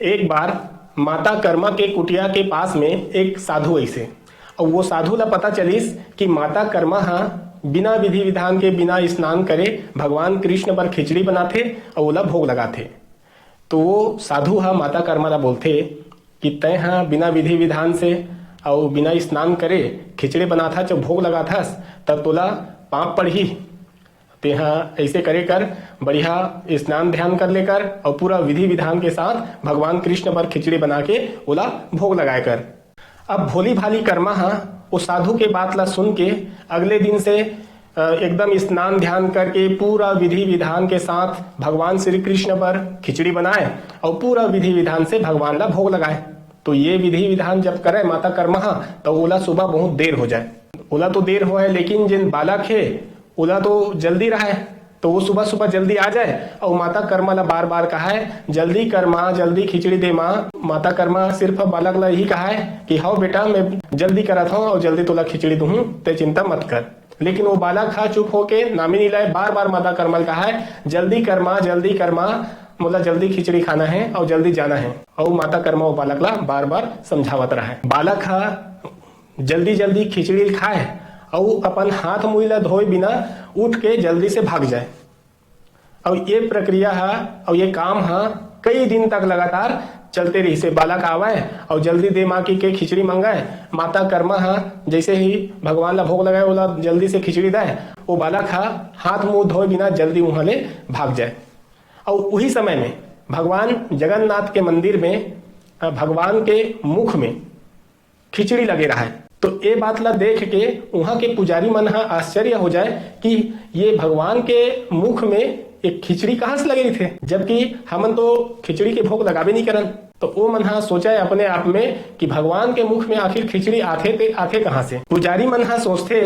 एक बार माता कर्मा के कुटिया के पास में एक साधु ऐसे, और वो साधु ला पता चलिस कि माता कर्मा बिना विधि विधान के, बिना स्नान करे भगवान कृष्ण पर खिचड़ी बनाथे और ओला भोग लगाथे। तो वो साधु माता कर्मा ला बोलथे कि तय बिना विधि विधान से और बिना स्नान करे खिचड़ी बनाथा, जब भोग लगाथस तब तोला पाप पड़ही। तेहा ऐसे करे कर बढ़िया स्नान ध्यान कर लेकर और पूरा विधि विधान के साथ भगवान कृष्ण पर खिचड़ी बना के ओला भोग लगाए कर। अब भोली भाली कर्मा उस साधु के बात ला सुन के अगले दिन से एकदम स्नान ध्यान करके पूरा विधि विधान के साथ भगवान श्री कृष्ण पर खिचड़ी बनाए और पूरा विधि विधान से भगवान ला भोग लगाए। तो ये विधि विधान जब करे माता कर्मा तो ओला सुबह बहुत देर हो जाए। ओला तो देर हो है, लेकिन जिन बालक है ओला तो जल्दी रहा है, तो वो सुबह सुबह जल्दी आ जाए और माता कर्मा ला बार बार कहा है जल्दी कर माँ, जल्दी खिचड़ी दे माँ। माता कर्मा सिर्फ बालक ला यही कहा है कि हाँ बेटा मैं जल्दी करत हूँ और जल्दी तोला खिचड़ी दूँ, ते चिंता मत कर। लेकिन वो बालक चुप होके नामी नहीं लाए, बार बार माता कर्मा कहा है जल्दी कर माँ, जल्दी कर माँ, मतलब जल्दी खिचड़ी खाना है और जल्दी जाना है। और माता कर्मा वो बालक ला बार बार समझावत रहा है। बालक जल्दी जल्दी खिचड़ी खाए और अपन हाथ मुँह ला धोए बिना उठ के जल्दी से भाग जाए। और ये प्रक्रिया और ये काम कई दिन तक लगातार चलते रही से। बालक आवे और जल्दी दे माँ की के खिचड़ी मंगाए, माता कर्मा जैसे ही भगवान ला भोग लगाए बोला जल्दी से खिचड़ी दाए, वो बालक हाथ मुंह धोए बिना जल्दी वहां ले भाग जाए। और उही समय में भगवान जगन्नाथ के मंदिर में भगवान के मुख में खिचड़ी लगे रहा है। तो ये बात ला देख के वहां के पुजारी मन आश्चर्य हो जाए कि ये भगवान के मुख में एक खिचड़ी कहाँ से लगे थे, जबकि हमन तो खिचड़ी के भोग लगावे नहीं करन। तो वो मन सोचा है अपने आप में कि भगवान के मुख में आखिर खिचड़ी आथे कहाँ से। पुजारी मन सोचते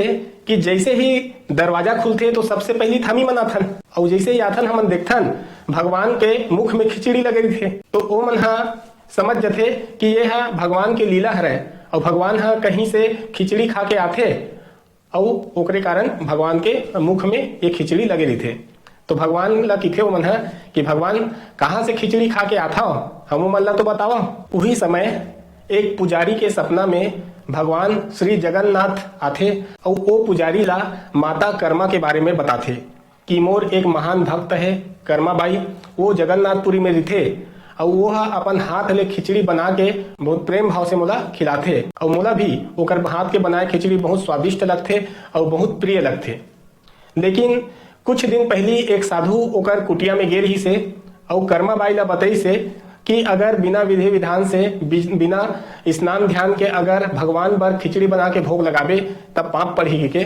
कि जैसे ही दरवाजा खुलते तो सबसे पहली थमी मन आथन, और जैसे ही आथन हमन देखथन भगवान के मुख में खिचड़ी लगे थे। तो वो मन समझ जाते कि ये भगवान के लीला है और भगवान कहीं से खिचड़ी खा के आथे और ओकरे कारण भगवान के मुख में ये खिचड़ी लगे थे। तो भगवान ला किथे वो मन कि भगवान कहाँ से खिचड़ी खा के आता हो, हम मन ला तो बताओ। उही समय एक पुजारी के सपना में भगवान श्री जगन्नाथ आथे और वो पुजारी ला माता कर्मा के बारे में बताथे कि मोर एक महान भक्त है कर्मा बाई, वो जगन्नाथपुरी में रहते और वो अपन हाथ ले खिचड़ी बना के बहुत प्रेम भाव से मोला खिलाथे और मोला भी ओकर हाथ के बनाए खिचड़ी बहुत स्वादिष्ट लगथे और बहुत प्रिय लगथे। लेकिन कुछ दिन पहली एक साधु ओकर कुटिया में गे रही से और कर्मा बाई ला बताई से कि अगर बिना विधि विधान से, बिना स्नान ध्यान के अगर भगवान पर खिचड़ी बना के भोग लगावे तब पाप पड़ही के।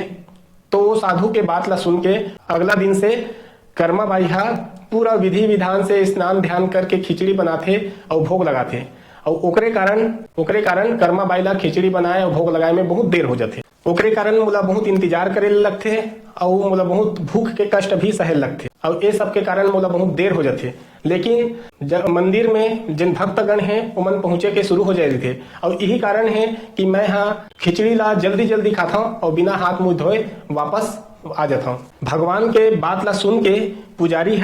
तो वो साधु के बात ला सुन के अगला दिन से कर्मा बाई पूरा विधि विधान से स्नान ध्यान करके खिचड़ी बनाथे और भोग लगाथे। और ओकरे कारण कर्मा बाई ला खिचड़ी बनाए और भोग लगाए में बहुत देर हो जाथे। ओकरे कारण मोला बहुत इंतजार करे लगथे और मोला बहुत भूख के कष्ट भी सहे लगथे और ये सब के कारण मोला बहुत देर हो जाथे। लेकिन मंदिर में जिन भक्तगण हैं ओमन पहुंचे के शुरू हो जाए थे और यही कारण है कि मैं खिचड़ी ला जल्दी जल्दी खाता हूँ और बिना हाथ मुंह धोए वापस आ जाता हूँ। भगवान के बात ला सुन के पुजारी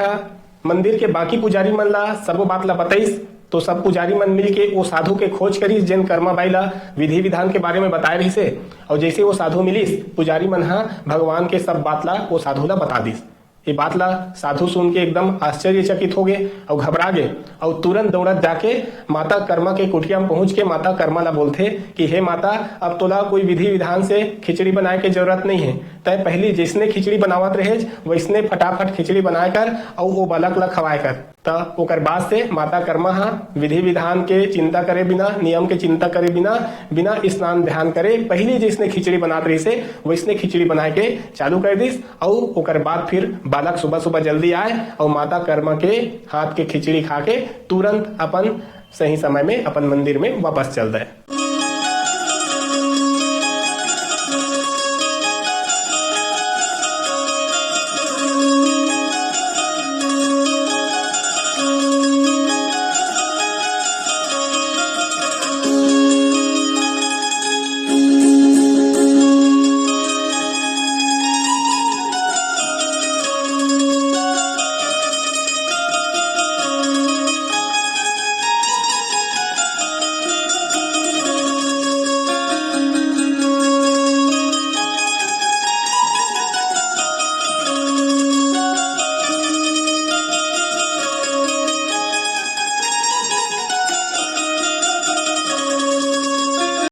मंदिर के बाकी पुजारी मन ला सब बात ला बताइस। तो सब पुजारी मन मिल के वो साधु के खोज करी जिन कर्मा बाई ला विधि विधान के बारे में बताए रही से। और जैसे वो साधु मिलिस पुजारी मन भगवान के सब बात ला वो साधु ला बता दिस। ये बात ला साधु सुन के एकदम आश्चर्यचकित हो गए और घबरा गए और तुरंत दौड़त जाके माता कर्मा के कुटिया में पहुंच के माता कर्मा ला बोलते कि हे माता, अब तोला कोई विधि विधान से खिचड़ी बनाए के जरूरत नहीं है। तय पहली जिसने खिचड़ी बनावत रहे वैसने फटाफट खिचड़ी बनाए कर और वो बालक ला खवाए कर। तब ओकर बाद से माता कर्मा विधि विधान के चिंता करे बिना, नियम के चिंता करे बिना, बिना स्नान ध्यान करे पहले जिसने खिचड़ी बनात रही से वैसने खिचड़ी बनाए के चालू कर दिस। और ओकर बाद फिर बालक सुबह सुबह जल्दी आए और माता कर्मा के हाथ के खिचड़ी खा के तुरंत अपन सही समय में अपन मंदिर में वापस चल जाए।